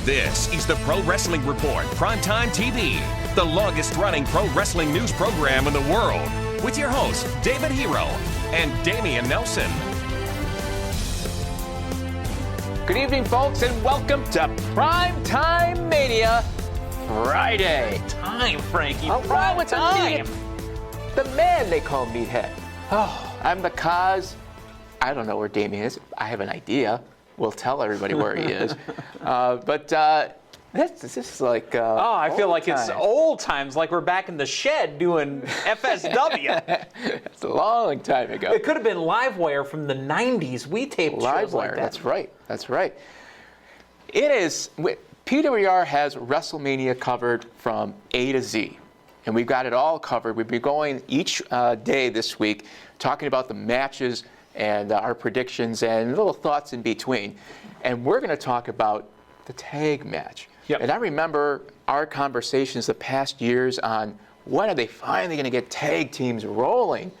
This is the Pro Wrestling Report PrimeTime TV, the longest-running pro wrestling news program in the world, with your hosts David Hero and Dameon Nelson. Good evening, folks, and welcome to PrimeTime Mania Friday. Time, Frankie. Oh, wow, it's time. The man they call Meathead. Oh, I'm the cause. I don't know where Dameon is. I have an idea. We'll tell everybody where he is. This is like I feel like times. It's old times, like we're back in the shed doing FSW. It's a long time ago. It could have been Livewire from the 90s. We taped shows like that. That's right. It is. PWR has WrestleMania covered from A to Z, and we've got it all covered. We've been going each day this week, talking about the matches and our predictions and little thoughts in between. And we're going to talk about the tag match. Yep. And I remember our conversations the past years on when are they finally going to get tag teams rolling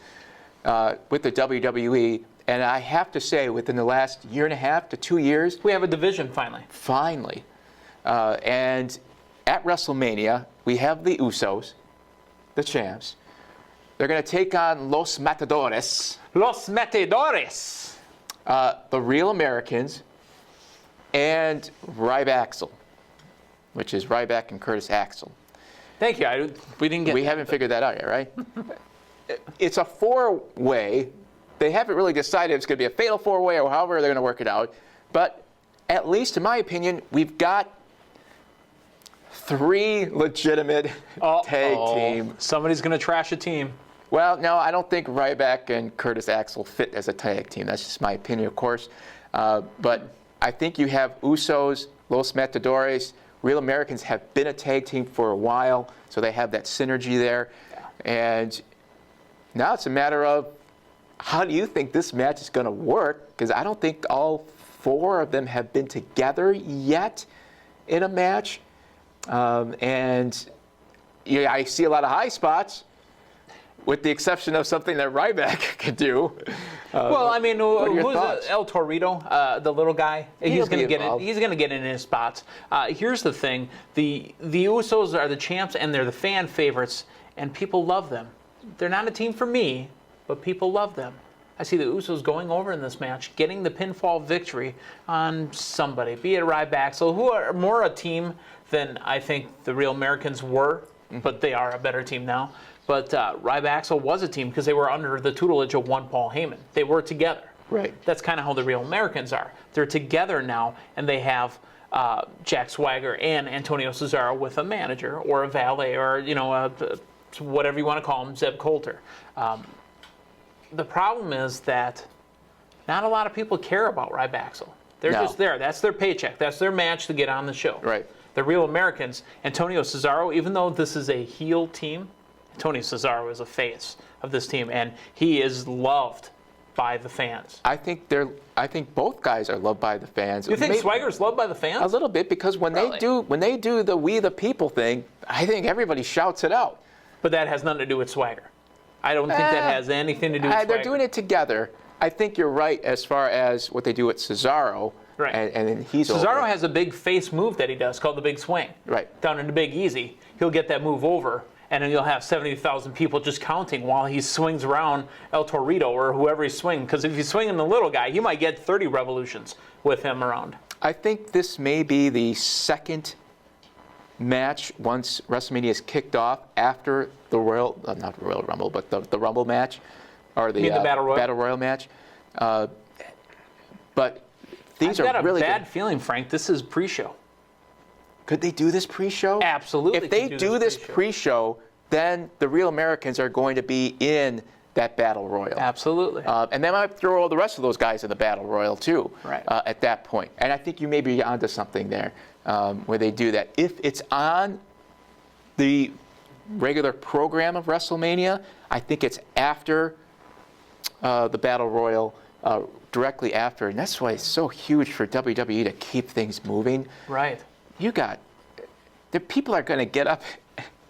with the WWE. And I have to say, within the last year and a half to 2 years, we have a division finally. Finally. And at WrestleMania, we have the Usos, the champs. They're going to take on Los Matadores. Los Matadores. The Real Americans and Ryback, which is Ryback and Curtis Axel. Thank you. We haven't figured that out yet, right? It's a four-way. They haven't really decided if it's going to be a fatal four-way or however they're going to work it out. But at least, in my opinion, we've got three legitimate tag teams. Somebody's going to trash a team. Well, no, I don't think Ryback and Curtis Axel fit as a tag team. That's just my opinion, of course. But I think you have Usos, Los Matadores. Real Americans have been a tag team for a while, so they have that synergy there. Yeah. And now it's a matter of how do you think this match is going to work? Because I don't think all four of them have been together yet in a match. And yeah, I see a lot of high spots, with the exception of something that Ryback could do. Well, I mean, who's El Torito, the little guy? He's going to get in. He's going to get in his spots. Here's the thing: the Usos are the champs, and they're the fan favorites, and people love them. They're not a team for me, but people love them. I see the Usos going over in this match, getting the pinfall victory on somebody, be it Ryback, who are more a team than I think the Real Americans were, but they are a better team now. But Ryback was a team because they were under the tutelage of one Paul Heyman. They were together. Right. That's kind of how the Real Americans are. They're together now, and they have Jack Swagger and Antonio Cesaro with a manager or a valet or, whatever you want to call him, Zeb Coulter. The problem is that not a lot of people care about Ryback. They're just there. That's their paycheck. That's their match to get on the show. Right. The Real Americans, Antonio Cesaro, even though this is a heel team, Antonio Cesaro is a face of this team, and he is loved by the fans. I think both guys are loved by the fans. You think Swagger's loved by the fans? A little bit, because when they do the We the People thing, I think everybody shouts it out. But that has nothing to do with Swagger. I don't think that has anything to do with Swagger. They're doing it together. I think you're right as far as what they do with Cesaro. Right. And then Cesaro has a big face move that he does called the Big Swing. Right. Down in the Big Easy. He'll get that move over, and then you'll have 70,000 people just counting while he swings around El Torito or whoever he's swinging. Because if he's swinging the little guy, he might get 30 revolutions with him around. I think this may be the second match once WrestleMania is kicked off after the not the Royal Rumble, but the Rumble match, or the Battle Royal? Battle Royal match. But these I've are got really a bad good. feeling, Frank. This is pre-show. Could they do this pre-show? Absolutely. If they do this pre-show, then the Real Americans are going to be in that Battle Royal. Absolutely. And they might throw all the rest of those guys in the Battle Royal too. Right. At that point. And I think you may be onto something there where they do that. If it's on the regular program of WrestleMania, I think it's after the Battle Royal, directly after. And that's why it's so huge for WWE to keep things moving. Right. The people are going to get up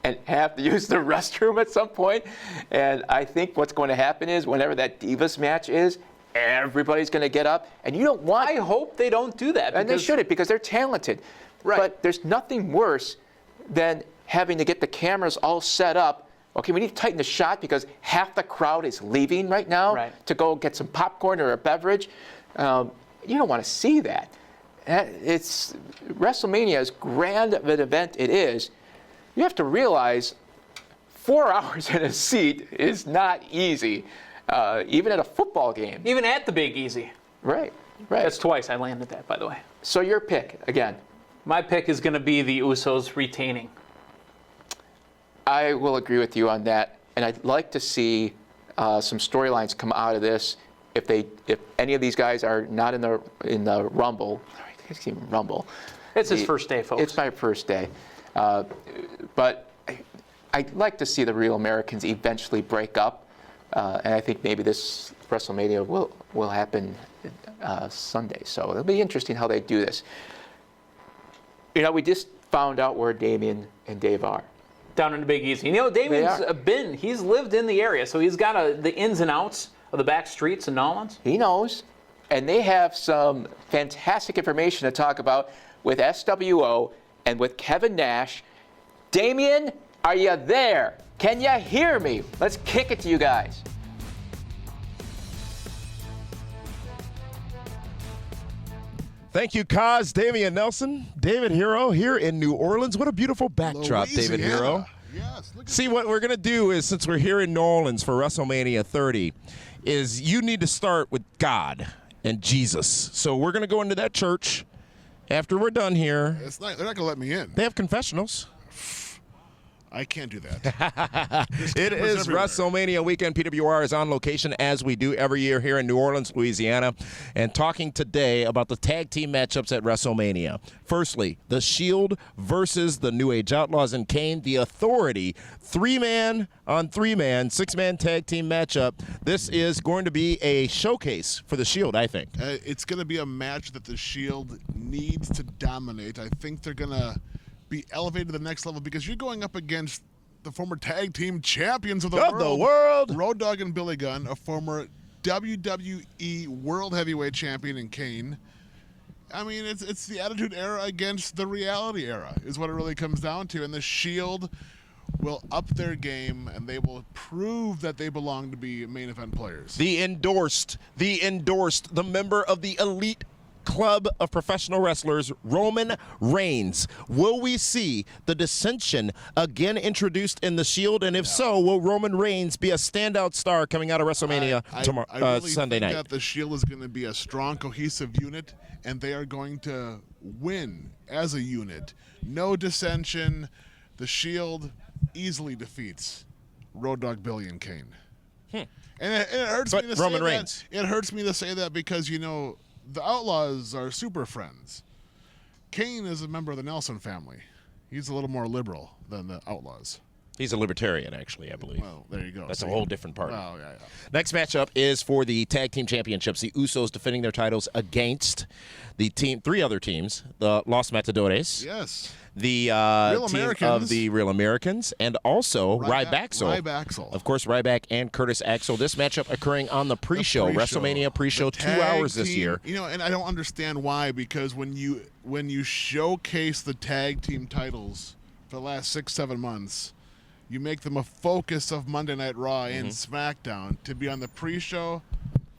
and have to use the restroom at some point. And I think what's going to happen is whenever that Divas match is, everybody's going to get up, and you don't want. I hope they don't do that. And they shouldn't, because they're talented. Right. But there's nothing worse than having to get the cameras all set up. Okay, we need to tighten the shot because half the crowd is leaving right now to go get some popcorn or a beverage. You don't want to see that. It's WrestleMania, as grand of an event it is. You have to realize 4 hours in a seat is not easy, even at a football game. Even at the Big Easy. Right. That's twice I landed that, by the way. So your pick, again. My pick is going to be the Usos retaining. I will agree with you on that, and I'd like to see some storylines come out of this. If any of these guys are not in the Rumble, I can't even Rumble. It's his first day, folks. It's my first day, but I'd like to see the Real Americans eventually break up, and I think maybe this WrestleMania will happen Sunday. So it'll be interesting how they do this. You know, we just found out where Dameon and Dave are. Down in the Big Easy. You know, Dameon's he's lived in the area, so he's got the ins and outs of the back streets in Nolans. He knows. And they have some fantastic information to talk about with SWO and with Kevin Nash. Dameon, are you there? Can you hear me? Let's kick it to you guys. Thank you, Kaz, Damian Nelson, David Hero here in New Orleans. What a beautiful backdrop, Louisiana. David Hero. Yes. See, what we're going to do is, since we're here in New Orleans for WrestleMania 30, is you need to start with God and Jesus. So we're going to go into that church after we're done here. They're not going to let me in. They have confessionals. I can't do that. It is everywhere. WrestleMania weekend. PWR is on location, as we do every year here in New Orleans, Louisiana, and talking today about the tag team matchups at WrestleMania. Firstly, The Shield versus the New Age Outlaws and Kane, the Authority, 3-man on 3-man, 6-man tag team matchup. This is going to be a showcase for The Shield, I think. It's going to be a match that the Shield needs to dominate. I think they're going to be elevated to the next level because you're going up against the former tag team champions of the world. Road Dogg and Billy Gunn, a former WWE World Heavyweight Champion in Kane. I mean, it's the Attitude Era against the Reality Era is what it really comes down to. And the Shield will up their game, and they will prove that they belong to be main event players. The endorsed, the member of the elite club of professional wrestlers, Roman Reigns. Will we see the dissension again introduced in the Shield? And if so, will Roman Reigns be a standout star coming out of WrestleMania tomorrow, I really Sunday think night? that the Shield is going to be a strong, cohesive unit, and they are going to win as a unit. No dissension. The Shield easily defeats Road Dogg, Billy, and Kane. And it hurts me to say Roman Reigns. that. It hurts me to say that because, you know, the Outlaws are super friends. Kane is a member of the Nelson family. He's a little more liberal than the Outlaws. He's a libertarian, actually, I believe. Well, there you go. That's a whole different party. Oh, yeah. Next matchup is for the tag team championships. The Usos defending their titles against the three other teams, the Los Matadores. Yes. The team Americans. of the Real Americans, and also Ryback. Of course, Ryback and Curtis Axel. This matchup occurring on the pre-show, WrestleMania pre-show, 2 hours this year. You know, and I don't understand why, because when you showcase the tag team titles for the last 6-7 months, you make them a focus of Monday Night Raw and SmackDown. To be on the pre-show,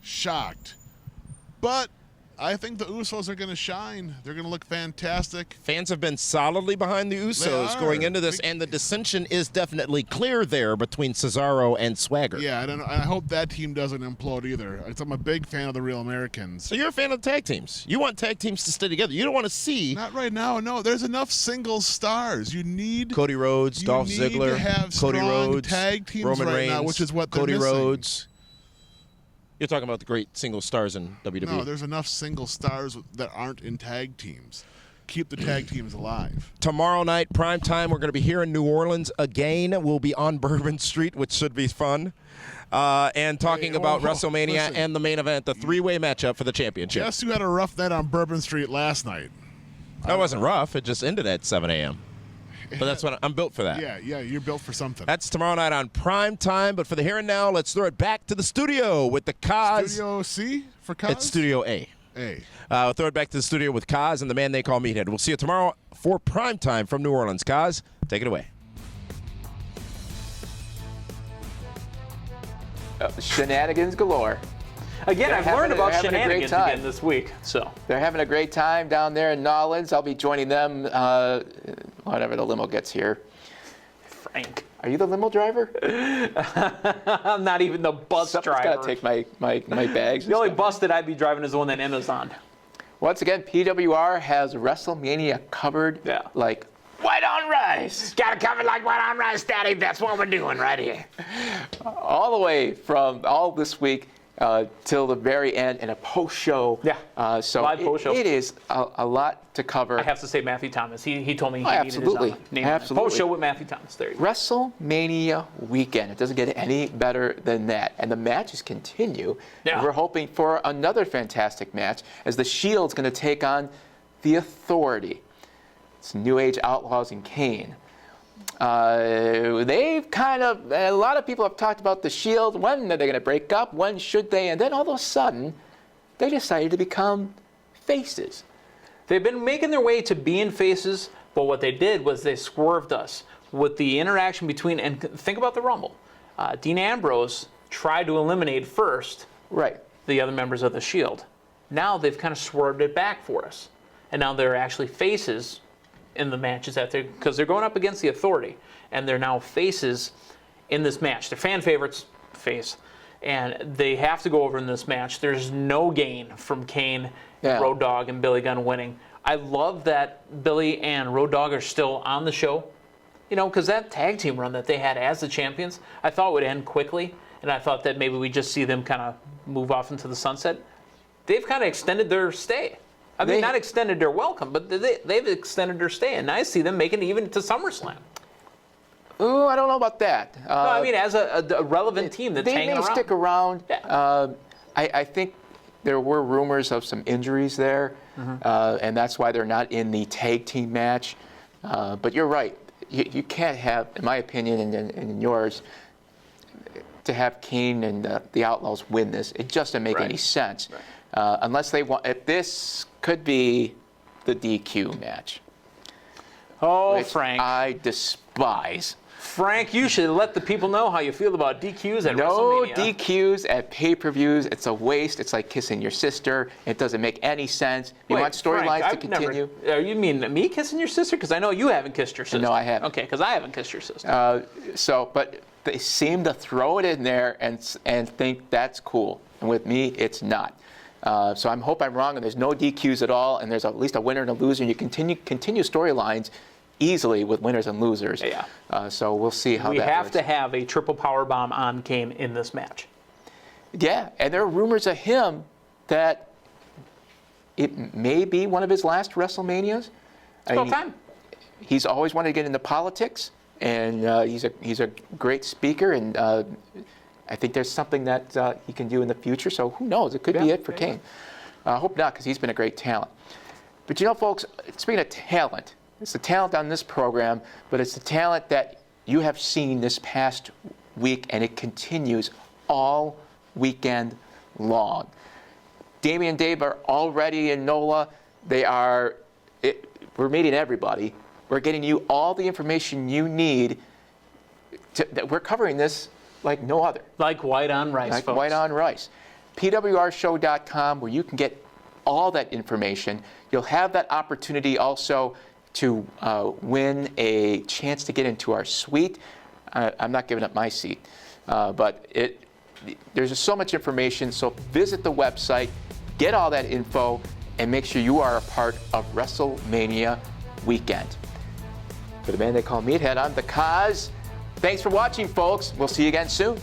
shocked. But I think the Usos are going to shine. They're going to look fantastic. Fans have been solidly behind the Usos going into this, and the dissension is definitely clear there between Cesaro and Swagger. Yeah, I hope that team doesn't implode either. I'm a big fan of the Real Americans. So you're a fan of tag teams. You want tag teams to stay together. You don't want to see... Not right now, no. There's enough single stars. You need... Cody Rhodes, Dolph Ziggler, to have Cody Rhodes, tag teams Roman right Reigns, now, which is what they're Cody missing. Rhodes. You're talking about the great single stars in WWE. No, there's enough single stars that aren't in tag teams. Keep the tag teams alive. Tomorrow night, PrimeTime, we're going to be here in New Orleans again. We'll be on Bourbon Street, which should be fun. And talking about WrestleMania and the main event, the three-way matchup for the championship. Guess who had a rough night on Bourbon Street last night? That wasn't rough. It just ended at 7 a.m. but that's what I'm built for that. Yeah, you're built for something. That's tomorrow night on Prime Time, but for the here and now, let's throw it back to the studio with the Kaz. Studio C for Kaz? It's Studio A. We'll throw it back to the studio with Kaz and the man they call Meathead. We'll see you tomorrow for Prime Time from New Orleans. Kaz, take it away. Shenanigans galore. Again, I've learned about shenanigans again this week. So they're having a great time down there in New Orleans. I'll be joining them whenever the limo gets here. Frank. Are you the limo driver? I'm not even the bus driver. I've got to take my bags. The only bus that I'd be driving is the one that Emma's on. Once again, PWR has WrestleMania covered like white on rice. Got it covered like white on rice, Daddy. That's what we're doing right here. All the way from all this week till the very end and a post-show. Yeah, so live post-show. It is a lot to cover. I have to say Matthew Thomas. He told me he needed his name. Absolutely. Post-show with Matthew Thomas. There you go. WrestleMania weekend. It doesn't get any better than that. And the matches continue. Yeah. We're hoping for another fantastic match as the Shield's going to take on the Authority. It's New Age Outlaws and Kane. They've a lot of people have talked about the Shield. When are they going to break up? When should they? And then all of a sudden, they decided to become faces. They've been making their way to being faces, but what they did was they swerved us with the interaction between, and think about the Rumble. Dean Ambrose tried to eliminate first the other members of the Shield. Now they've kind of swerved it back for us. And now they're actually faces in the matches because they're going up against the Authority, and they're now faces in this match. They're fan favorites, face, and they have to go over in this match. There's no gain from Kane, Road Dogg, and Billy Gunn winning. I love that Billy and Road Dogg are still on the show, because that tag team run that they had as the champions, I thought would end quickly, and I thought that maybe we just see them kind of move off into the sunset. They've kind of extended their stay. I mean, not extended their welcome, but they've extended their stay, and I see them making it even to SummerSlam. Ooh, I don't know about that. No, I mean, as a relevant team that's hanging around. They may stick around. Yeah. I think there were rumors of some injuries there, and that's why they're not in the tag team match. But you're right. You can't have, in my opinion and in yours, to have Kane and the Outlaws win this. It just doesn't make any sense. Right. Unless they want, if this could be the DQ match. Oh, which Frank. I despise. Frank, you should let the people know how you feel about DQs at WrestleMania. No DQs at pay-per-views. It's a waste. It's like kissing your sister. It doesn't make any sense. You want storylines to continue. You mean me kissing your sister? Because I know you haven't kissed your sister. No, I haven't. Okay, because I haven't kissed your sister. But they seem to throw it in there and think that's cool. And with me, it's not. So I hope I'm wrong and there's no DQs at all, and there's at least a winner and a loser, and you continue storylines easily with winners and losers. Yeah. So we'll see how that works. We have to have a triple powerbomb on Kane in this match. Yeah, and there are rumors of him that it may be one of his last WrestleManias. It's about time. He's always wanted to get into politics, and he's a great speaker, and I think there's something that he can do in the future. So who knows? It could be it for Kane. I hope not, because he's been a great talent. But folks, speaking of talent, it's the talent on this program, but it's the talent that you have seen this past week, and it continues all weekend long. Dameon and Dave are already in NOLA. We're meeting everybody. We're getting you all the information you need. We're covering this like no other. Like white on rice, Like folks. white on rice. PWRshow.com, where you can get all that information. You'll have that opportunity also to win a chance to get into our suite. I'm not giving up my seat, but there's just so much information. So visit the website, get all that info, and make sure you are a part of WrestleMania weekend. For the man they call Meathead, I'm the Kaz. Thanks for watching, folks. We'll see you again soon.